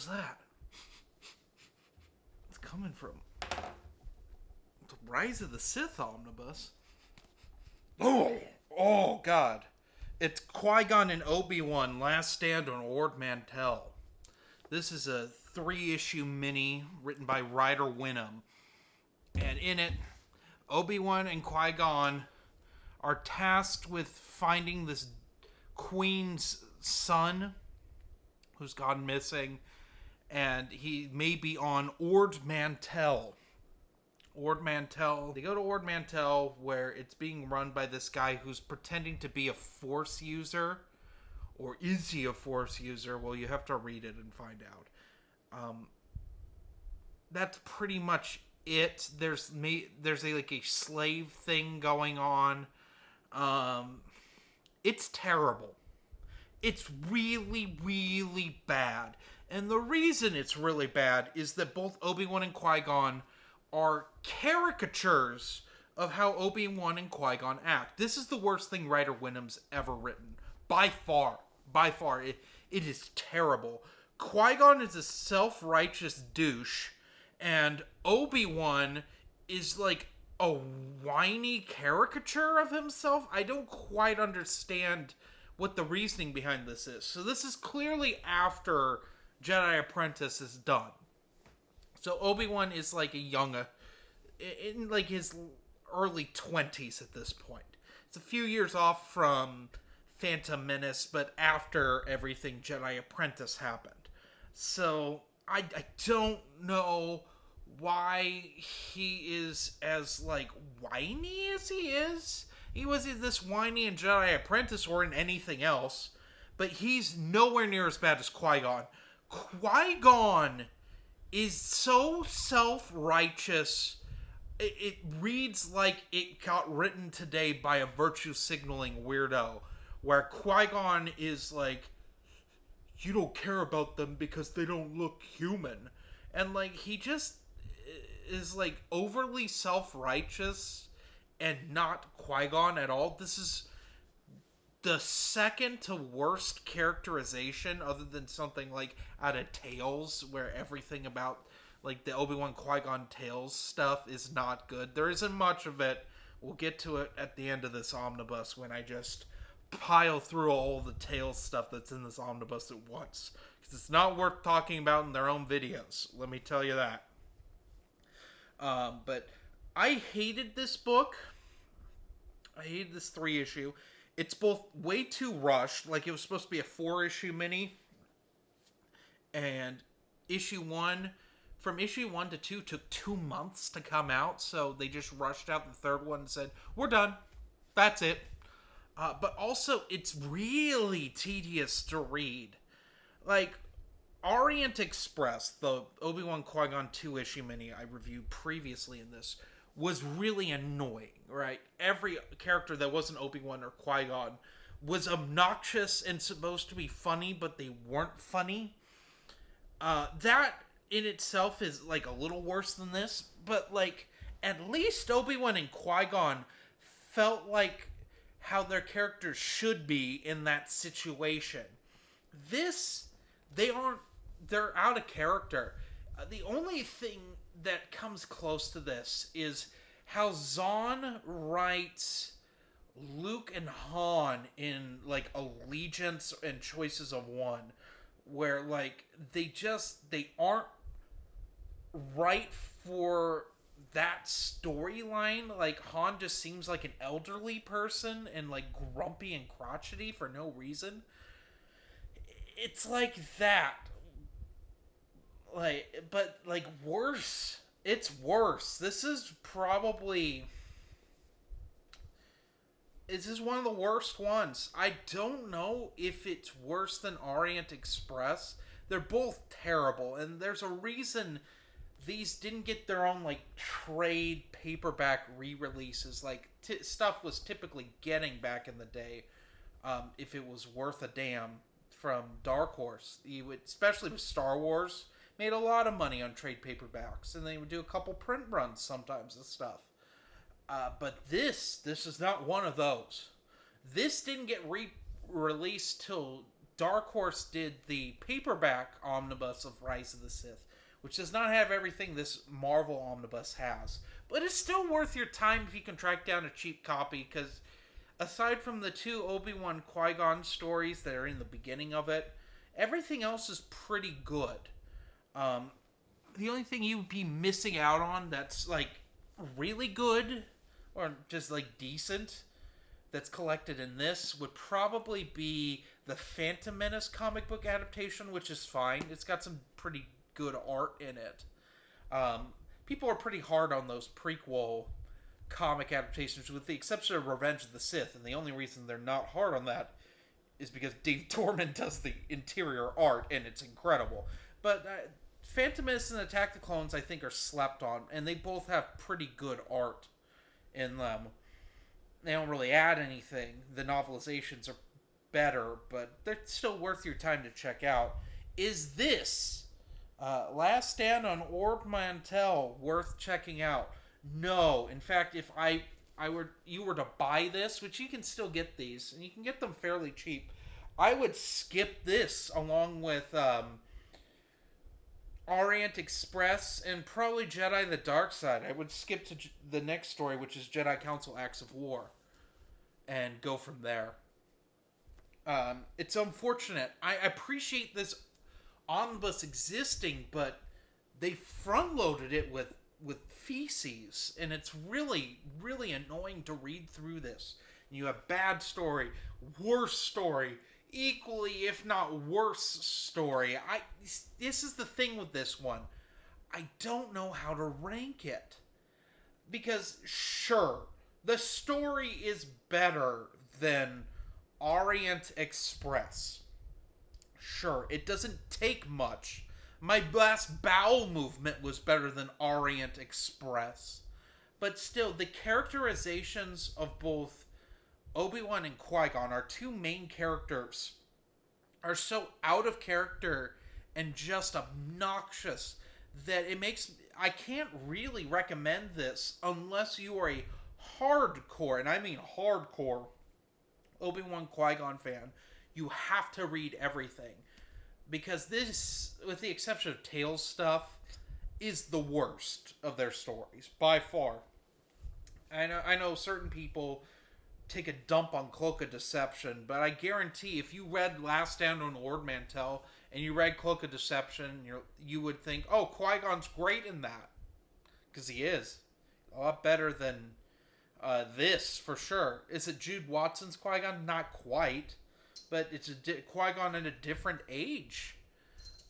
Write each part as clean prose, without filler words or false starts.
was that? It's coming from the Rise of the Sith omnibus. Oh, God. It's Qui-Gon and Obi-Wan Last Stand on Ord Mantell. This is a 3-issue mini written by Ryder Winham. And in it, Obi-Wan and Qui-Gon are tasked with finding this queen's son who's gone missing, and he may be on Ord Mantell. Ord Mantell. They go to Ord Mantell, where it's being run by this guy who's pretending to be a Force user. Or is he a Force user? Well, you have to read it and find out. That's pretty much it. There's a slave thing going on. It's terrible. It's really, really bad. And the reason it's really bad is that both Obi-Wan and Qui-Gon are caricatures of how Obi-Wan and Qui-Gon act. This is the worst thing Ryder Winham's ever written. By far. By far. It is terrible. Qui-Gon is a self-righteous douche, and Obi-Wan is like a whiny caricature of himself. I don't quite understand what the reasoning behind this is. So this is clearly after Jedi Apprentice is done. So Obi-Wan is like a young, in like his early 20s at this point. It's a few years off from Phantom Menace, but after everything Jedi Apprentice happened. So I don't know why he is as like whiny as he is. He was this whiny in Jedi Apprentice or in anything else, but he's nowhere near as bad as Qui-Gon. Qui-Gon is so self-righteous. It reads like it got written today by a virtue signaling weirdo, where Qui-Gon is like, you don't care about them because they don't look human. And like, he just is like overly self-righteous and not Qui-Gon at all. This is the second to worst characterization, other than something like out of Tales, where everything about like the Obi-Wan Qui-Gon Tales stuff is not good. There isn't much of it. We'll get to it at the end of this omnibus when I just pile through all the Tales stuff that's in this omnibus at once, because it's not worth talking about in their own videos, let me tell you that. But I hated this book. I hated this 3-issue. It's both way too rushed, like it was supposed to be a 4-issue mini, and from issue 1 to 2 took 2 months to come out, so they just rushed out the third one and said, we're done. That's it. But also, it's really tedious to read. Like, Orient Express, the Obi-Wan Qui-Gon 2-issue mini I reviewed previously in this, was really annoying, right? Every character that wasn't Obi-Wan or Qui-Gon was obnoxious and supposed to be funny, but they weren't funny. That in itself is like a little worse than this, but like, at least Obi-Wan and Qui-Gon felt like how their characters should be in that situation. This, they're out of character. The only thing that comes close to this is how Zahn writes Luke and Han in like Allegiance and Choices of One, where like they aren't right for that storyline. Like, Han just seems like an elderly person and like grumpy and crotchety for no reason. It's like that. Like, but like worse. It's worse. This is one of the worst ones. I don't know if it's worse than Orient Express. They're both terrible, and there's a reason these didn't get their own like trade paperback re-releases like stuff was typically getting back in the day, if it was worth a damn, from Dark Horse. You would, especially with Star Wars, made a lot of money on trade paperbacks, and they would do a couple print runs sometimes and stuff. But this is not one of those. This didn't get re-released till Dark Horse did the paperback omnibus of Rise of the Sith, which does not have everything this Marvel omnibus has. But it's still worth your time if you can track down a cheap copy, because aside from the 2 Obi-Wan Qui-Gon stories that are in the beginning of it, everything else is pretty good. The only thing you'd be missing out on that's, like, really good, or just, like, decent, that's collected in this would probably be the Phantom Menace comic book adaptation, which is fine. It's got some pretty good art in it. People are pretty hard on those prequel comic adaptations, with the exception of Revenge of the Sith, and the only reason they're not hard on that is because Dave Dorman does the interior art, and it's incredible. But Phantom Menace and Attack the Clones, I think, are slept on, and they both have pretty good art in them. They don't really add anything. The novelizations are better, but they're still worth your time to check out. Is this Last Stand on Ord Mantell worth checking out? No. In fact, if you were to buy this, which you can still get these, and you can get them fairly cheap, I would skip this along with Orient Express and probably Jedi the Dark Side. I would skip to the next story, which is Jedi Council Acts of War, and go from there. It's unfortunate. I appreciate this omnibus existing, but they front-loaded it with feces, and it's really, really annoying to read through this. You have bad story, worse story, equally, if not worse story. This is the thing with this one. I don't know how to rank it. Because, sure, the story is better than Orient Express. Sure, it doesn't take much. My last bowel movement was better than Orient Express. But still, the characterizations of both Obi-Wan and Qui-Gon, our 2 main characters, are so out of character and just obnoxious that it makes... I can't really recommend this unless you are a hardcore, and I mean hardcore, Obi-Wan Qui-Gon fan. You have to read everything. Because this, with the exception of Tales stuff, is the worst of their stories, by far. I know certain people take a dump on Cloak of Deception, but I guarantee if you read Last Stand on Ord Mantell and you read Cloak of Deception, you would think, oh, Qui-Gon's great in that. Because he is. A lot better than this, for sure. Is it Jude Watson's Qui-Gon? Not quite. But it's Qui-Gon at a different age.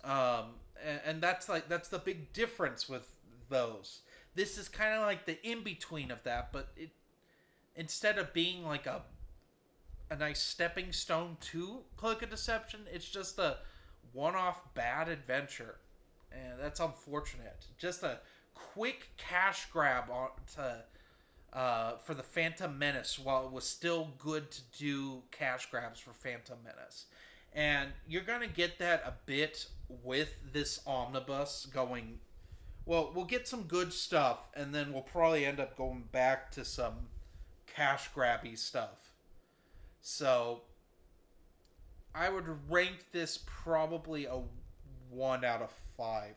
And that's the big difference with those. This is kind of like the in-between of that, but it, instead of being like a nice stepping stone to Cloak of Deception, it's just a one-off bad adventure. And that's unfortunate. Just a quick cash grab for the Phantom Menace, while it was still good to do cash grabs for Phantom Menace. And you're going to get that a bit with this omnibus going... Well, we'll get some good stuff, and then we'll probably end up going back to some cash grabby stuff. So, I would rank this probably a 1 out of 5.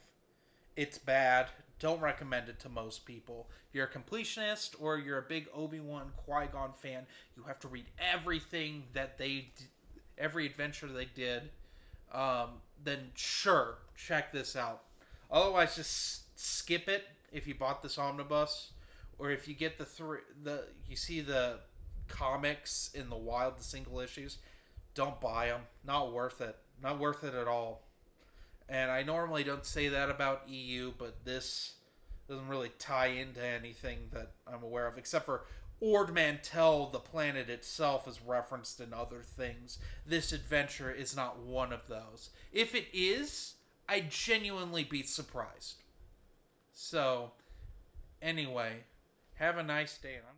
It's bad. Don't recommend it to most people. If you're a completionist or you're a big Obi-Wan Qui-Gon fan, you have to read everything that every adventure they did. Then sure, check this out. Otherwise, just skip it if you bought this omnibus, or if you get you see the comics in the wild, the single issues. Don't buy them. Not worth it. Not worth it at all. And I normally don't say that about EU, but this doesn't really tie into anything that I'm aware of, except for Ord Mantell, the planet itself, is referenced in other things. This adventure is not one of those. If it is, I'd genuinely be surprised. So, anyway, have a nice day. And I'm